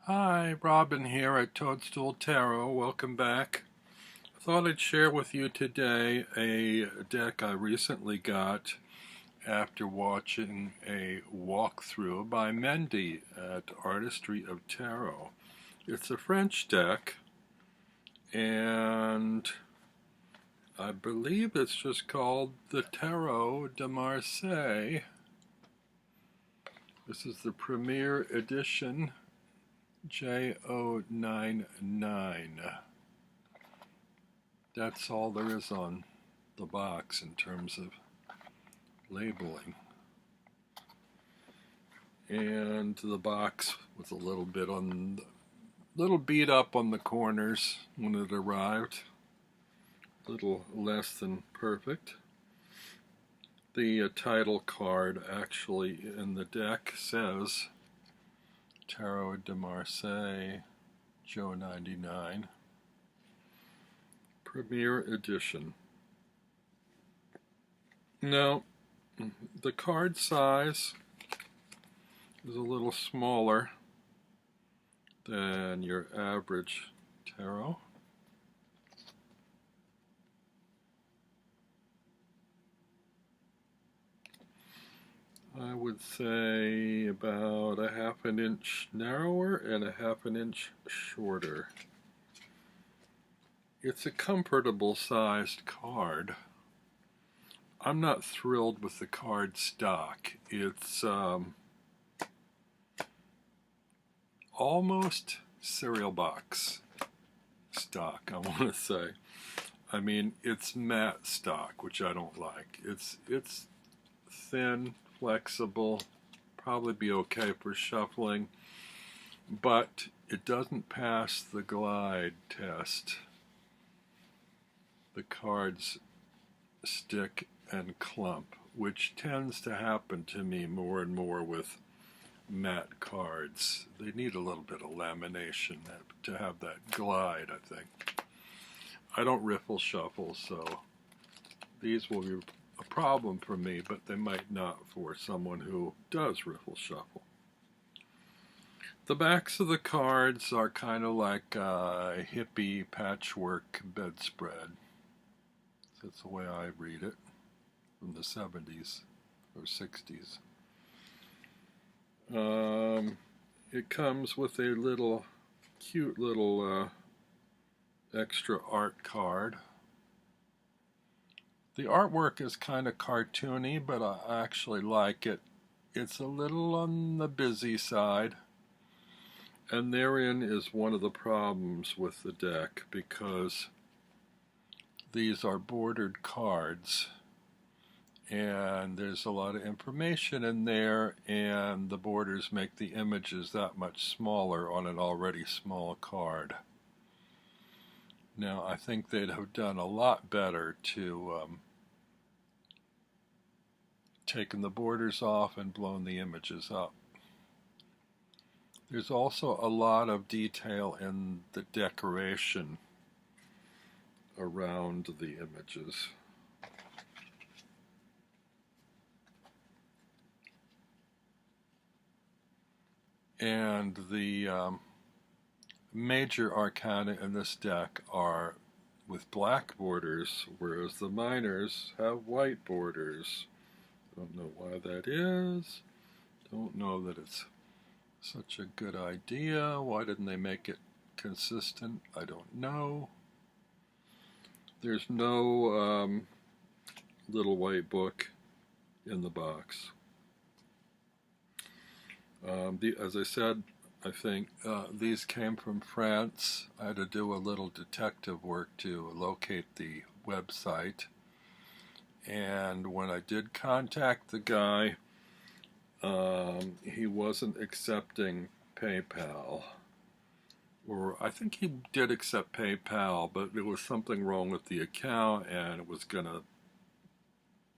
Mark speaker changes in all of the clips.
Speaker 1: Hi, Robin here at Toadstool Tarot. Welcome back. I thought I'd share with you today a deck I recently got after watching a walkthrough by Mendy at Artistry of Tarot. It's a French deck, and I believe it's just called the Tarot De Marseille. This is the Premier Edition Jo99. That's all there is on the box in terms of labeling. And the box was a little beat up on the corners when it arrived. A little less than perfect. The title card actually in the deck says Tarot De Marseille Jo99 Premier Edition. Now, the card size is a little smaller than your average tarot. I would say about a half an inch narrower and a half an inch shorter. It's a comfortable sized card. I'm not thrilled with the card stock. It's almost cereal box stock, I want to say. I mean, it's matte stock, which I don't like. It's thin, flexible, probably be okay for shuffling, but it doesn't pass the glide test. The cards stick and clump, which tends to happen to me more and more with matte cards. They need a little bit of lamination to have that glide, I think. I don't riffle shuffle, so these will be a problem for me, but they might not for someone who does riffle shuffle. The backs of the cards are kind of like a hippie patchwork bedspread. That's the way I read it, from the 70s or 60s. It comes with a cute little extra art card. The artwork is kind of cartoony, but I actually like it. It's a little on the busy side, and therein is one of the problems with the deck, because these are bordered cards, and there's a lot of information in there, and the borders make the images that much smaller on an already small card. Now, I think they'd have done a lot better to taken the borders off and blown the images up. There's also a lot of detail in the decoration around the images. And the major arcana in this deck are with black borders, whereas the minors have white borders. Don't know why that is. Don't know that it's such a good idea. Why didn't they make it consistent? I don't know. There's no little white book in the box. As I said, I think these came from France. I had to do a little detective work to locate the website. And when I did contact the guy, he wasn't accepting PayPal. Or I think he did accept PayPal, but there was something wrong with the account and it was going to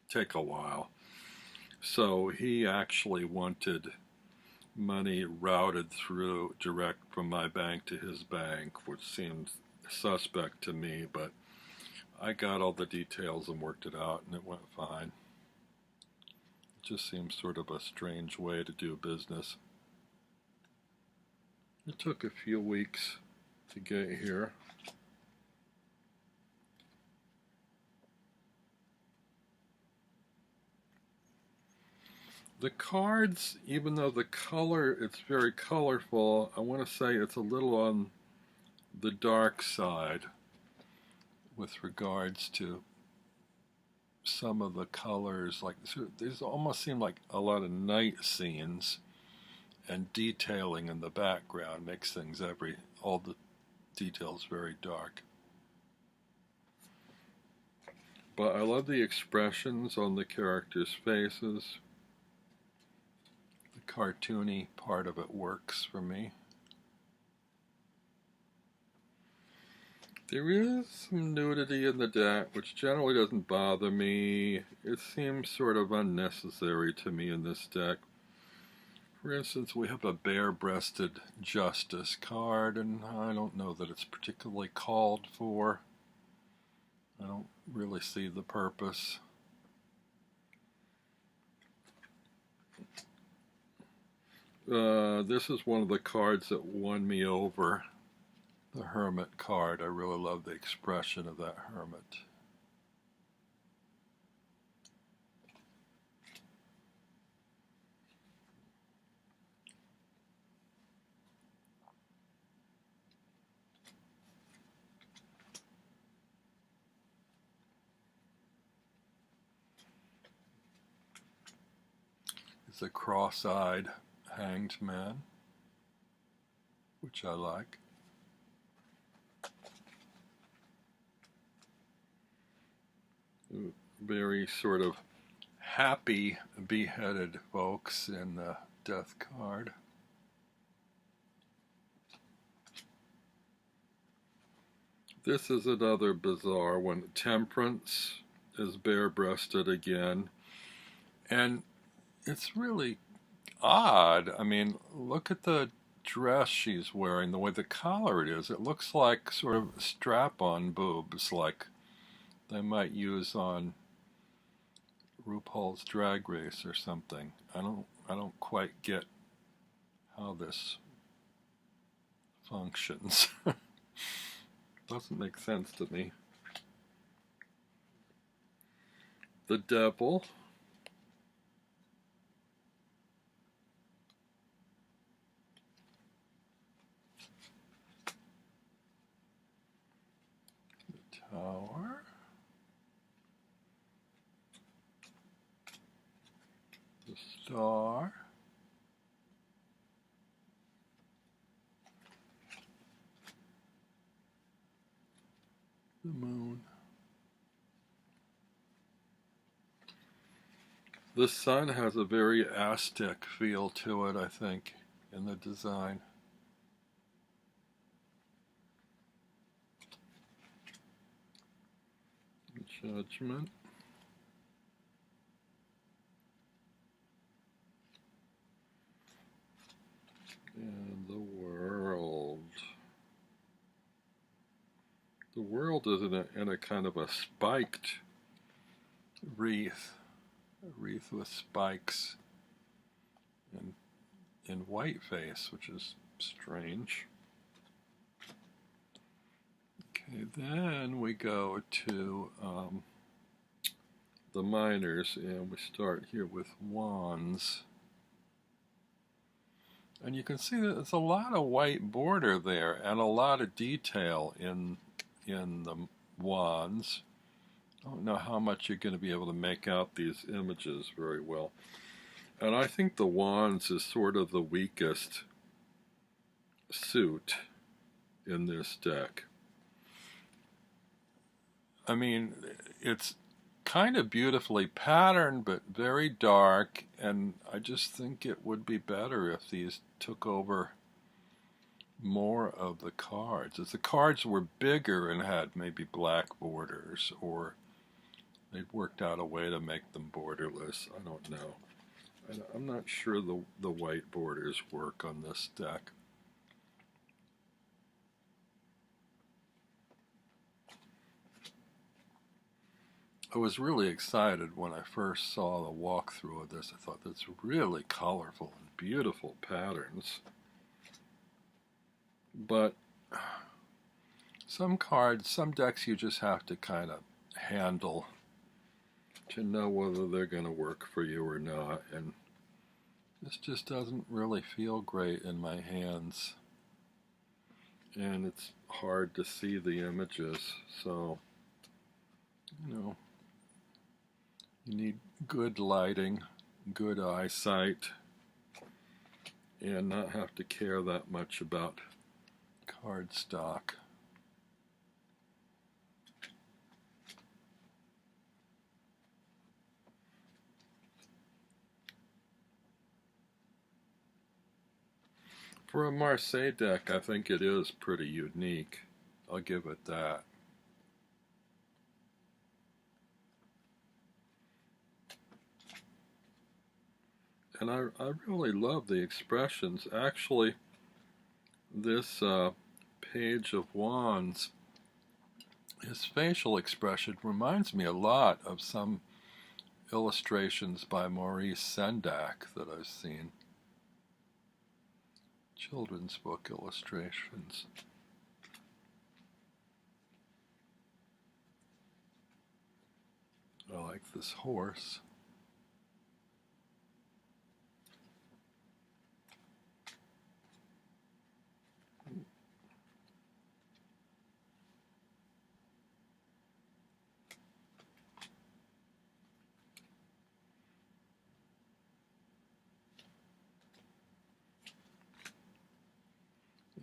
Speaker 1: take a while. So he actually wanted money routed through direct from my bank to his bank, which seemed suspect to me, but I got all the details and worked it out and it went fine. It just seems sort of a strange way to do business. It took a few weeks to get here. The cards, even though the color, it's very colorful, I want to say it's a little on the dark side with regards to some of the colors. Like, these almost seem like a lot of night scenes, and detailing in the background makes things all the details very dark. But I love the expressions on the characters' faces. The cartoony part of it works for me. There is some nudity in the deck, which generally doesn't bother me. It seems sort of unnecessary to me in this deck. For instance, we have a bare-breasted justice card, and I don't know that it's particularly called for. I don't really see the purpose. This is one of the cards that won me over. The Hermit card. I really love the expression of that Hermit. It's a cross-eyed hanged man, which I like. Very sort of happy beheaded folks in the death card. This is another bizarre one. Temperance is bare-breasted again, and it's really odd. I mean, look at the dress she's wearing, the way the collar it is. It looks like sort of strap-on boobs, like they might use on RuPaul's Drag Race or something. I don't quite get how this functions. Doesn't make sense to me. The Devil. The Tower. The Star. The Moon. The Sun has a very Aztec feel to it, I think, in the design. Judgment. And the World. The World is in a kind of a spiked wreath. A wreath with spikes and in white face, which is strange. Okay, then we go to the minors, and we start here with Wands. And you can see that there's a lot of white border there and a lot of detail in the wands. I don't know how much you're going to be able to make out these images very well. And I think the wands is sort of the weakest suit in this deck. I mean, it's kind of beautifully patterned, but very dark, and I just think it would be better if these took over more of the cards. If the cards were bigger and had maybe black borders, or they've worked out a way to make them borderless. I don't know. I'm not sure the white borders work on this deck. I was really excited when I first saw the walkthrough of this. I thought that's really colorful and beautiful patterns. But some cards, some decks you just have to kind of handle to know whether they're going to work for you or not, and this just doesn't really feel great in my hands, and it's hard to see the images, so you need good lighting, good eyesight, and not have to care that much about cardstock. For a Marseille deck, I think it is pretty unique. I'll give it that. And I really love the expressions. Actually, this Page of Wands, his facial expression reminds me a lot of some illustrations by Maurice Sendak that I've seen. Children's book illustrations. I like this horse.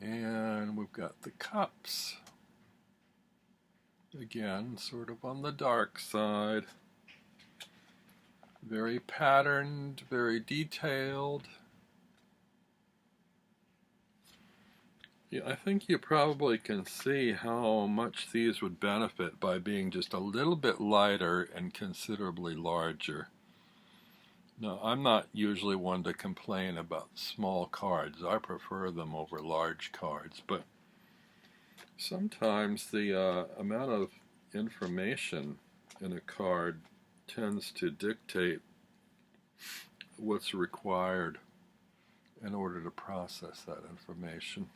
Speaker 1: And we've got the cups. Again, sort of on the dark side. Very patterned, very detailed. Yeah, I think you probably can see how much these would benefit by being just a little bit lighter and considerably larger. Now, I'm not usually one to complain about small cards. I prefer them over large cards, but sometimes the amount of information in a card tends to dictate what's required in order to process that information.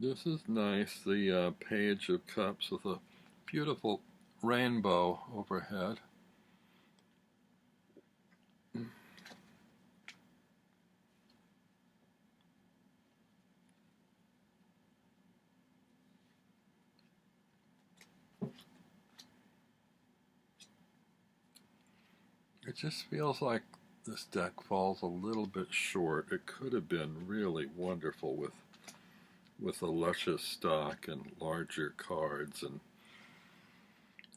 Speaker 1: This is nice, the Page of Cups with a beautiful rainbow overhead. It just feels like this deck falls a little bit short. It could have been really wonderful with a luscious stock and larger cards, and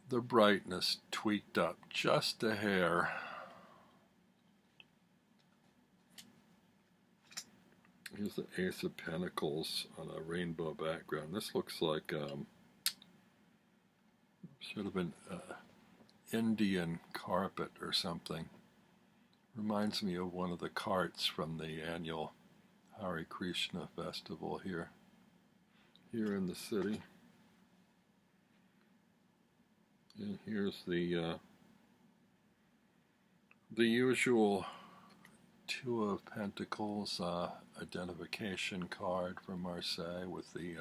Speaker 1: the brightness tweaked up just a hair. Here's the Ace of Pentacles on a rainbow background. This looks like should have been Indian carpet or something. Reminds me of one of the carts from the annual Hare Krishna festival here in the city. And here's the usual Two of Pentacles identification card from Marseille with the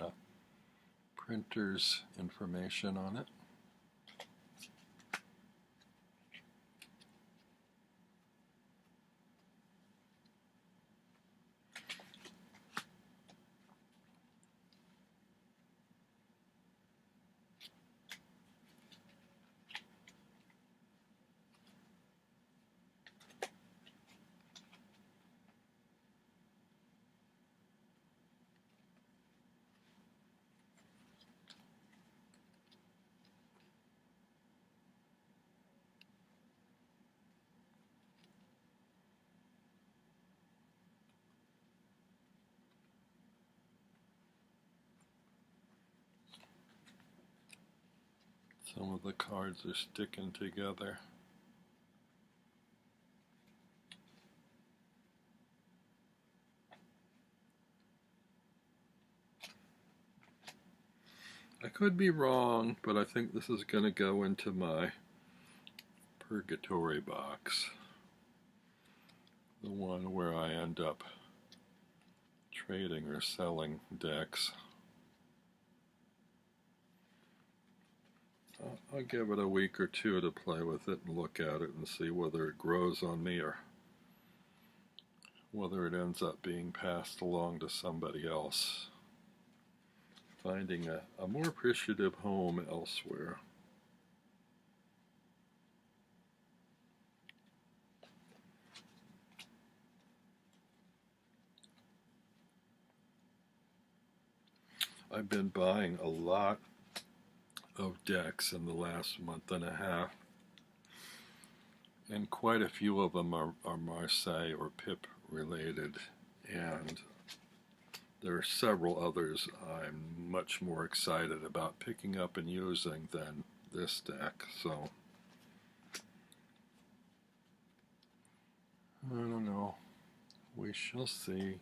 Speaker 1: printer's information on it. Some of the cards are sticking together. I could be wrong, but I think this is going to go into my purgatory box. The one where I end up trading or selling decks. I'll give it a week or two to play with it and look at it and see whether it grows on me or whether it ends up being passed along to somebody else, finding a more appreciative home elsewhere. I've been buying a lot of decks in the last month and a half, and quite a few of them are Marseille or Pip related, and there are several others I'm much more excited about picking up and using than this deck, so I don't know. We shall see.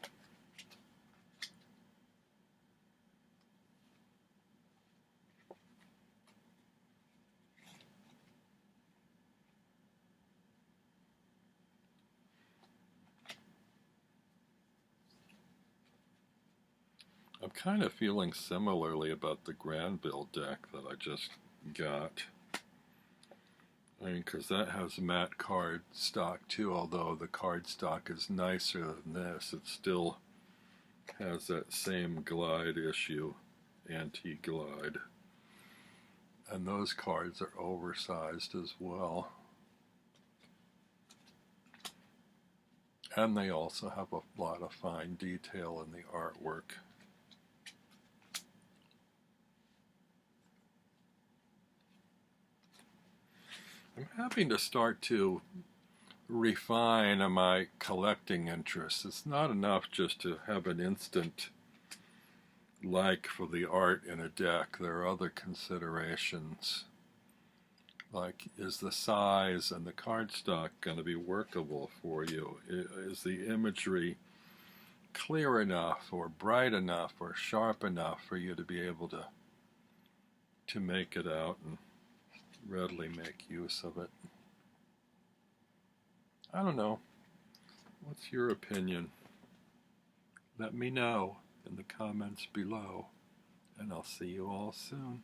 Speaker 1: I'm kind of feeling similarly about the Granville deck that I just got. I mean, because that has matte card stock too, although the card stock is nicer than this, it still has that same glide issue, anti-glide. And those cards are oversized as well. And they also have a lot of fine detail in the artwork. I'm having to start to refine my collecting interests. It's not enough just to have an instant like for the art in a deck. There are other considerations, like is the size and the cardstock going to be workable for you? Is the imagery clear enough or bright enough or sharp enough for you to be able to make it out and readily make use of it? I don't know. What's your opinion? Let me know in the comments below, and I'll see you all soon.